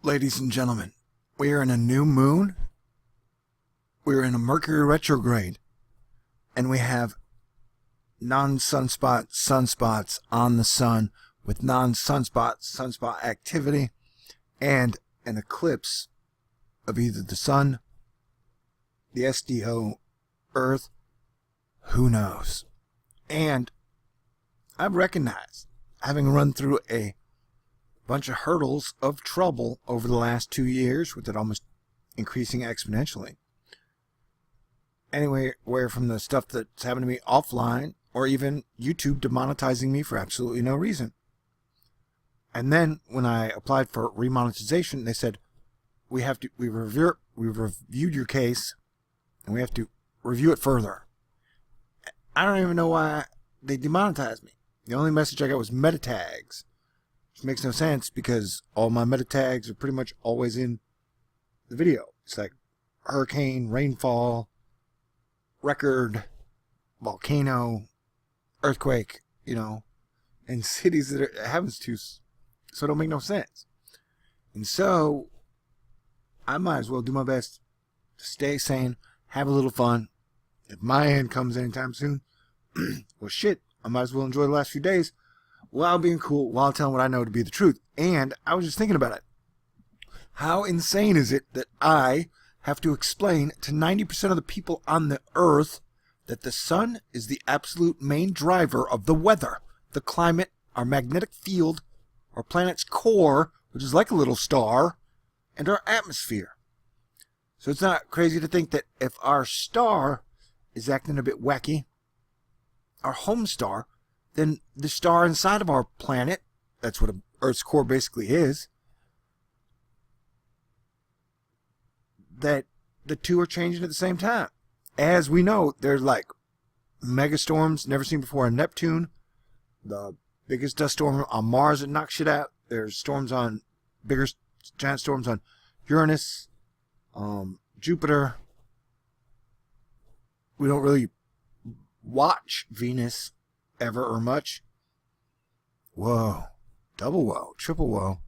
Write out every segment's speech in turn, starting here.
Ladies and gentlemen, we are in a new moon. We are in a Mercury retrograde. And we have sunspots on the sun with sunspot activity and an eclipse of either the sun, the SDO, Earth, who knows. And I've recognized, having run through a bunch of hurdles of trouble over the last 2 years, with it almost increasing exponentially. Anywhere from the stuff that's happened to me offline, or even YouTube demonetizing me for absolutely no reason. And then when I applied for remonetization, they said, we reviewed your case, and we have to review it further. I don't even know why they demonetized me. The only message I got was meta tags. Which makes no sense because all my meta tags are pretty much always in the video. It's like hurricane, rainfall, record, volcano, earthquake, and cities that it happens to, so it don't make no sense. And so I might as well do my best to stay sane, have a little fun. If my end comes anytime soon, well shit, I might as well enjoy the last few days while being cool, while telling what I know to be the truth. And I was just thinking about it. How insane is it that I have to explain to 90% of the people on the earth that the sun is the absolute main driver of the weather, the climate, our magnetic field, our planet's core, which is like a little star, and our atmosphere. So it's not crazy to think that if our star is acting a bit wacky, our home star, then the star inside of our planet, that's what Earth's core basically is, that the two are changing at the same time. As we know, there's like mega storms never seen before on Neptune, the biggest dust storm on Mars that knocks shit out. There's storms on, bigger giant storms on Uranus, Jupiter. We don't really watch Venus ever or much. Whoa. Double whoa. Triple whoa.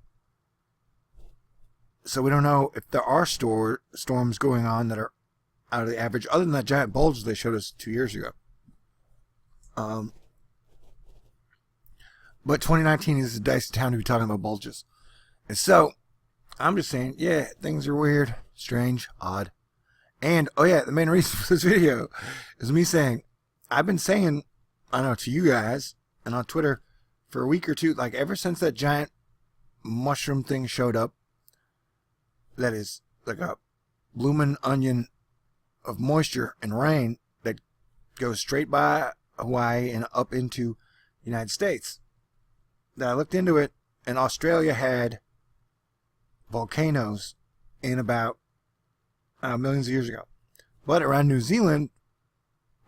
So we don't know if there are storms going on that are out of the average, other than that giant bulge they showed us 2 years ago. But 2019 is a dicey time to be talking about bulges. And so, I'm just saying, yeah, things are weird, strange, odd. And, oh yeah, the main reason for this video is me saying, I've been saying, I know, to you guys and on Twitter for a week or two, like ever since that giant mushroom thing showed up, that is like a blooming onion of moisture and rain that goes straight by Hawaii and up into the United States. That I looked into it, and Australia had volcanoes in about millions of years ago. But around New Zealand,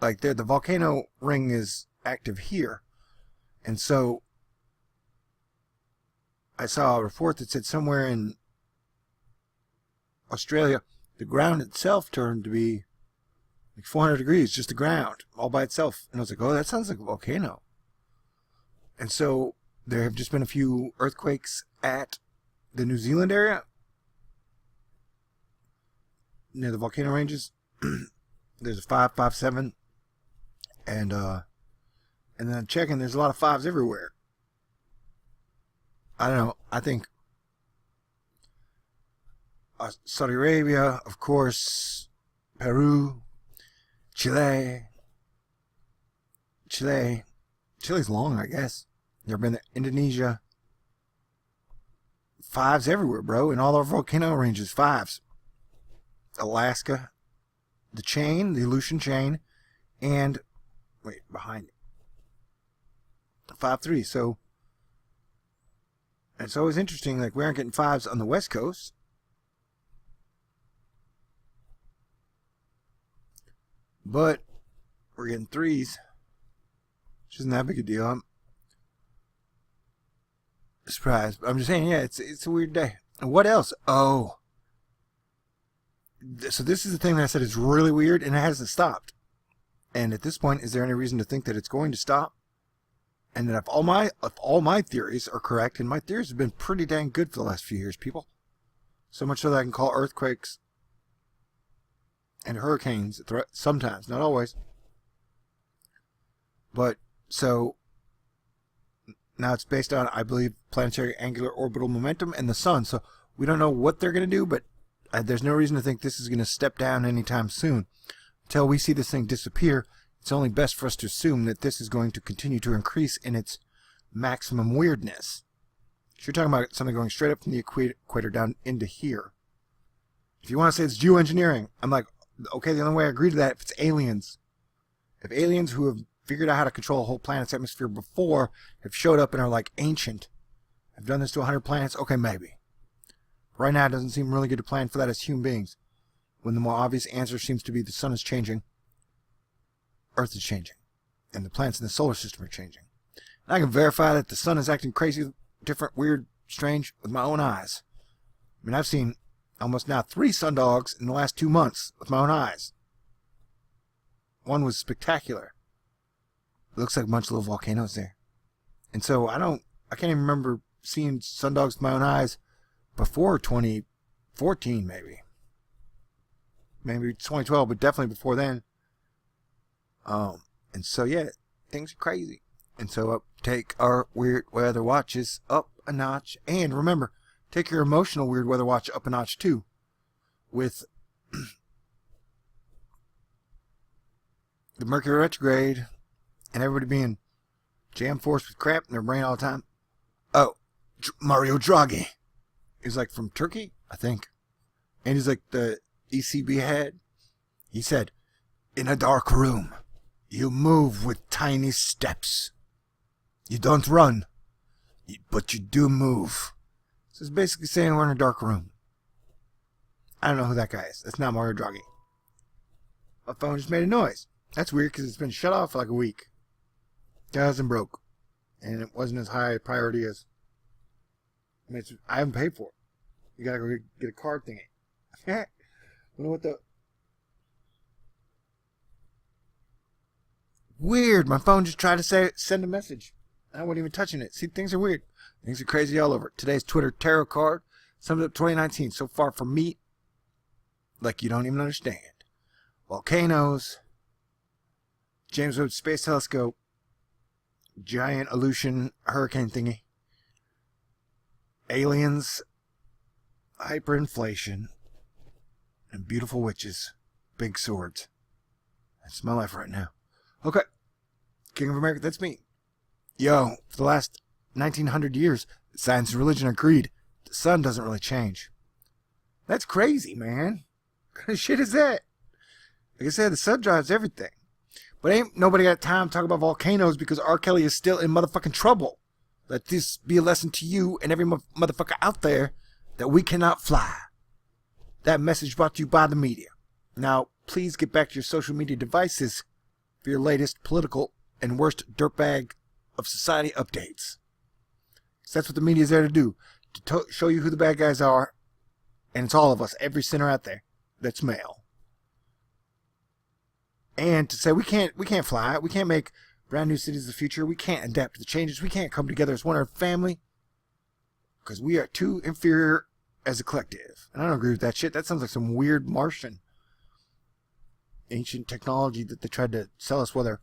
like the volcano ring is active here. And so I saw a report that said somewhere in Australia, the ground itself turned to be like 400 degrees, just the ground, all by itself. And I was like, oh, that sounds like a volcano. And so there have just been a few earthquakes at the New Zealand area, near the volcano ranges. There's a 5, 5, 7. And then I'm checking, there's a lot of 5s everywhere. I don't know, I think Saudi Arabia, of course, Peru, Chile. Chile's long, I guess. Never been to Indonesia. 5s everywhere, bro. In all our volcano ranges, 5s. Alaska, the chain, the Aleutian chain, and wait, behind it, 5-3. So it's always interesting, like we aren't getting 5s on the West Coast. But we're getting 3s, which isn't that big a deal. I'm surprised. I'm just saying, yeah, it's a weird day. And what else? Oh, so this is the thing that I said is really weird, and it hasn't stopped. And at this point, is there any reason to think that it's going to stop? And that if all my theories are correct, and my theories have been pretty dang good for the last few years, people, So much so that I can call earthquakes and hurricanes sometimes, not always. But so now it's based on, I believe, planetary angular orbital momentum and the sun. So we don't know what they're going to do, but there's no reason to think this is going to step down anytime soon. Until we see this thing disappear, it's only best for us to assume that this is going to continue to increase in its maximum weirdness. So you're talking about something going straight up from the equator down into here. If you want to say it's geoengineering, I'm like, okay, the only way I agree to that if it's aliens. If aliens who have figured out how to control a whole planet's atmosphere before have showed up and are like ancient, have done this to 100 planets, okay, maybe. Right now, it doesn't seem really good to plan for that as human beings, when the more obvious answer seems to be the sun is changing, Earth is changing, and the planets in the solar system are changing. And I can verify that the sun is acting crazy, different, weird, strange with my own eyes. I mean, I've seen almost now 3 sundogs in the last 2 months with my own eyes. One was spectacular. It looks like a bunch of little volcanoes there. And so I can't even remember seeing sundogs with my own eyes before 2014, maybe 2012, but definitely before then. And so yeah, things are crazy. And so take our weird weather watches up a notch, and remember, take your emotional weird weather watch up a notch too, with the Mercury retrograde and everybody being jam-forced with crap in their brain all the time. Oh, Mario Draghi. He's like from Turkey, I think. And he's like the ECB head. He said, in a dark room, you move with tiny steps. You don't run, but you do move. So it's basically saying we're in a dark room. I don't know who that guy is. That's not Mario Draghi. My phone just made a noise. That's weird because it's been shut off for like a week. It hasn't broke. And it wasn't as high a priority as... I haven't paid for it. You gotta go get a card thingy. I don't know what the... Weird. My phone just tried to send a message. I wasn't even touching it. See, things are weird. Things are crazy all over. Today's Twitter tarot card sums up 2019 so far for me, like you don't even understand. Volcanoes, James Webb Space Telescope, giant Aleutian hurricane thingy, aliens, hyperinflation, and beautiful witches, big swords. That's my life right now. Okay, King of America, that's me. Yo, for the last 1900 years, science and religion agreed the sun doesn't really change. That's crazy, man. What kind of shit is that? Like I said, the sun drives everything. But ain't nobody got time to talk about volcanoes because R. Kelly is still in motherfucking trouble. Let this be a lesson to you and every motherfucker out there that we cannot fly. That message brought to you by the media. Now, please get back to your social media devices for your latest political and worst dirtbag of society updates. So that's what the media is there to do. To show you who the bad guys are. And it's all of us. Every sinner out there that's male. And to say we can't fly. We can't make brand new cities of the future. We can't adapt to the changes. We can't come together as one family. Because we are too inferior as a collective. And I don't agree with that shit. That sounds like some weird Martian ancient technology that they tried to sell us. Whether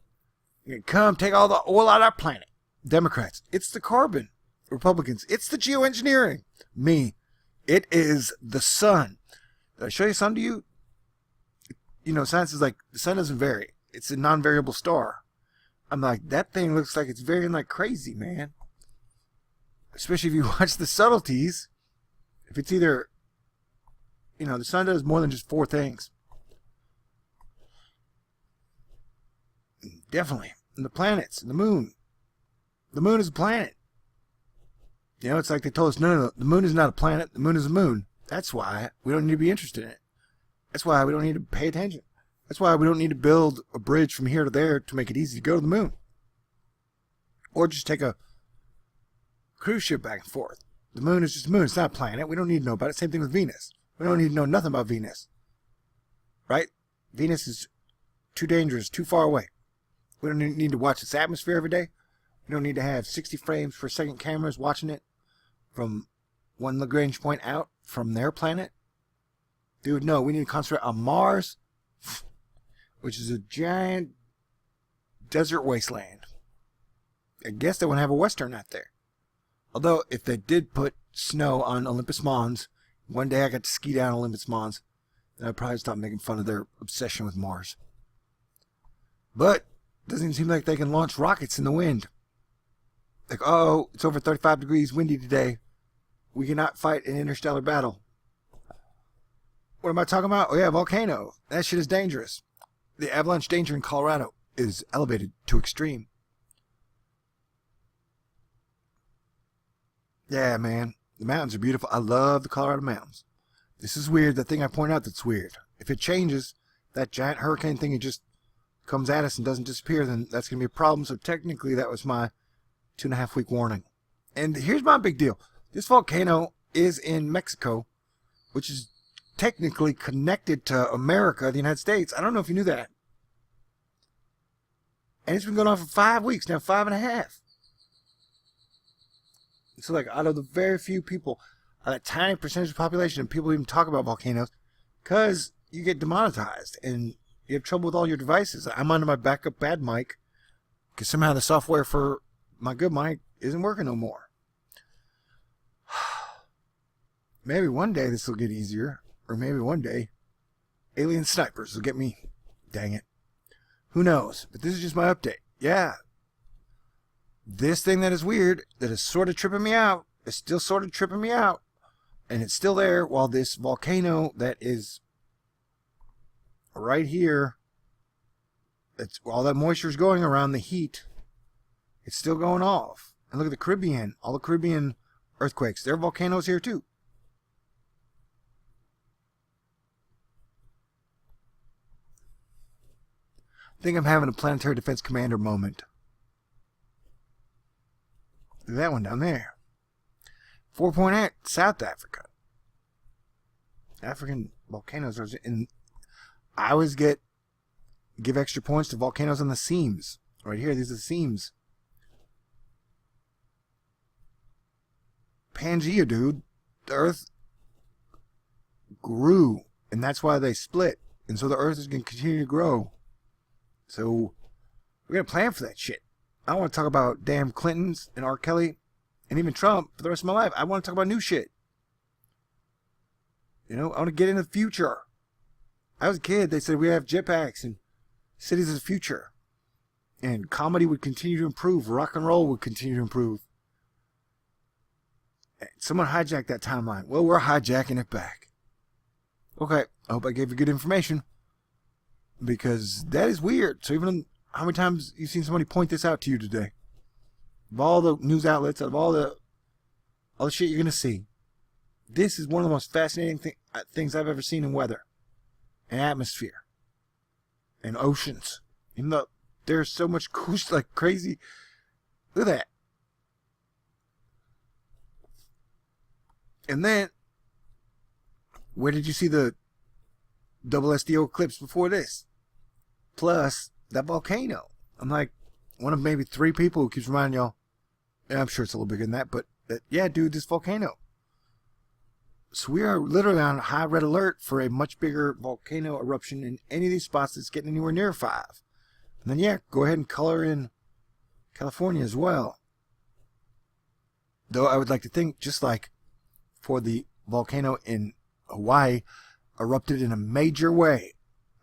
you come take all the oil out of our planet. Democrats, it's the carbon. Republicans, it's the geoengineering. Me, it is the sun. Did I show you something to you? You know, science is like, the sun doesn't vary. It's a non-variable star. I'm like, that thing looks like it's varying like crazy, man. Especially if you watch the subtleties. If it's either, you know, the sun does more than just 4 things. Definitely. And the planets, and the moon. The moon is a planet. You know, it's like they told us, no, the moon is not a planet. The moon is a moon. That's why we don't need to be interested in it. That's why we don't need to pay attention. That's why we don't need to build a bridge from here to there to make it easy to go to the moon. Or just take a cruise ship back and forth. The moon is just a moon. It's not a planet. We don't need to know about it. Same thing with Venus. We don't need to know nothing about Venus. Right? Venus is too dangerous, too far away. We don't need to watch its atmosphere every day. We don't need to have 60 frames per second cameras watching it from one Lagrange point out from their planet? Dude, no, we need to concentrate on Mars, which is a giant desert wasteland. I guess they wouldn't have a Western out there. Although, if they did put snow on Olympus Mons, one day I got to ski down Olympus Mons, then I'd probably stop making fun of their obsession with Mars. But it doesn't even seem like they can launch rockets in the wind. Like, oh, it's over 35 degrees windy today. We cannot fight an interstellar battle. What am I talking about? Oh yeah, volcano. That shit is dangerous. The avalanche danger in Colorado is elevated to extreme. Yeah, man. The mountains are beautiful. I love the Colorado mountains. This is weird. The thing I point out that's weird. If it changes, that giant hurricane thing, it just comes at us and doesn't disappear, then that's going to be a problem. So technically, that was my 2.5 week warning. And here's my big deal. This volcano is in Mexico, which is technically connected to America, the United States. I don't know if you knew that. And it's been going on for 5 weeks, now 5.5. So like out of the very few people, a tiny percentage of the population, and people even talk about volcanoes, because you get demonetized and you have trouble with all your devices. I'm under my backup bad mic because somehow the software for my good mic isn't working no more. Maybe one day this will get easier, or maybe one day alien snipers will get me. Dang it. Who knows? But this is just my update. Yeah. This thing that is weird, that is sort of tripping me out, is still sort of tripping me out. And it's still there while this volcano that is right here, it's all that moisture is going around the heat, it's still going off. And look at the Caribbean, all the Caribbean earthquakes, there are volcanoes here too. I think I'm having a Planetary Defense Commander moment. Look at that one down there. 4.8, South Africa. African volcanoes are in. I always give extra points to volcanoes on the seams. Right here, these are the seams. Pangea, dude. The Earth grew, and that's why they split. And so the Earth is going to continue to grow. So we're going to plan for that shit. I don't want to talk about damn Clintons and R. Kelly and even Trump for the rest of my life. I want to talk about new shit. You know, I want to get into the future. I was a kid. They said we have jetpacks and cities of the future. And comedy would continue to improve. Rock and roll would continue to improve. Someone hijacked that timeline. Well, we're hijacking it back. Okay, I hope I gave you good information. Because that is weird. So even how many times you've seen somebody point this out to you today? Of all the news outlets, of all the shit you're going to see, this is one of the most fascinating things I've ever seen in weather and atmosphere and oceans. Even though there's so much cool, like crazy. Look at that. And then, where did you see the double SDO eclipse before this? Plus, that volcano. I'm like one of maybe 3 people who keeps reminding y'all. Yeah, I'm sure it's a little bigger than that, but yeah, dude, this volcano. So we are literally on high red alert for a much bigger volcano eruption in any of these spots that's getting anywhere near 5. And then, yeah, go ahead and color in California as well. Though I would like to think, just like for the volcano in Hawaii, erupted in a major way,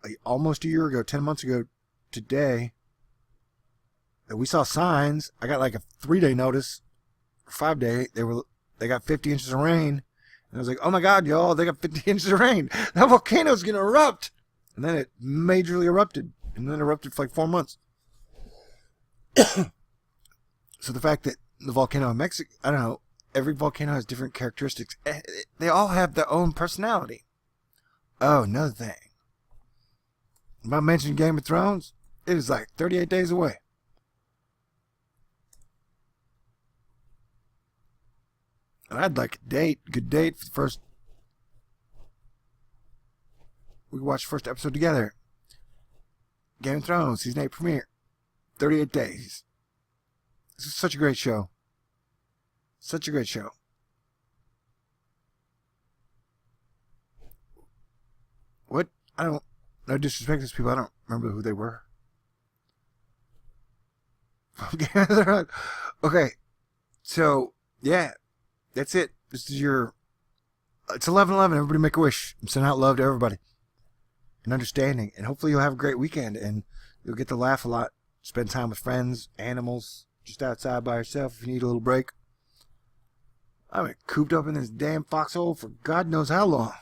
like almost a year ago, 10 months ago today, that we saw signs. I got like a 3-day notice, or 5-day. They got 50 inches of rain. And I was like, oh my God, y'all, they got 50 inches of rain. That volcano's going to erupt. And then it majorly erupted. And then erupted for like 4 months. So the fact that the volcano in Mexico, I don't know, every volcano has different characteristics. They all have their own personality. Oh, another thing. If I mentioned Game of Thrones, it is like 38 days away. And I'd like a good date for the first. We could watch the first episode together. Game of Thrones, season 8 premiere. 38 days. This is such a great show. Such a great show. I don't, no disrespect to these people, I don't remember who they were. Okay, so, yeah, that's it. This is your, it's 11/11. Everybody make a wish. I'm sending out love to everybody and understanding. And hopefully you'll have a great weekend and you'll get to laugh a lot, spend time with friends, animals, just outside by yourself if you need a little break. I've been cooped up in this damn foxhole for God knows how long.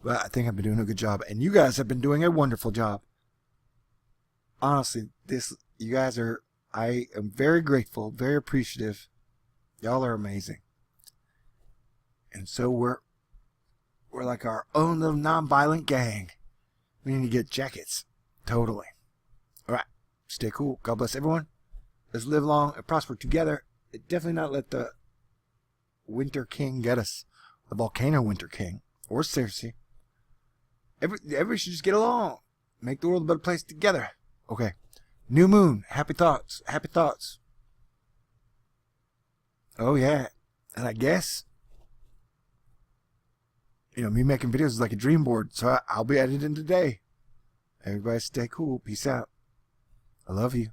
But I think I've been doing a good job. And you guys have been doing a wonderful job. Honestly, you guys are, I am very grateful, very appreciative. Y'all are amazing. And so we're like our own little non-violent gang. We need to get jackets. Totally. All right. Stay cool. God bless everyone. Let's live long and prosper together. Definitely not let the Winter King get us. The Volcano Winter King. Or Circe. Everybody should just get along. Make the world a better place together. Okay. New moon. Happy thoughts. Happy thoughts. Oh, yeah. And I guess, me making videos is like a dream board. So I'll be editing today. Everybody stay cool. Peace out. I love you.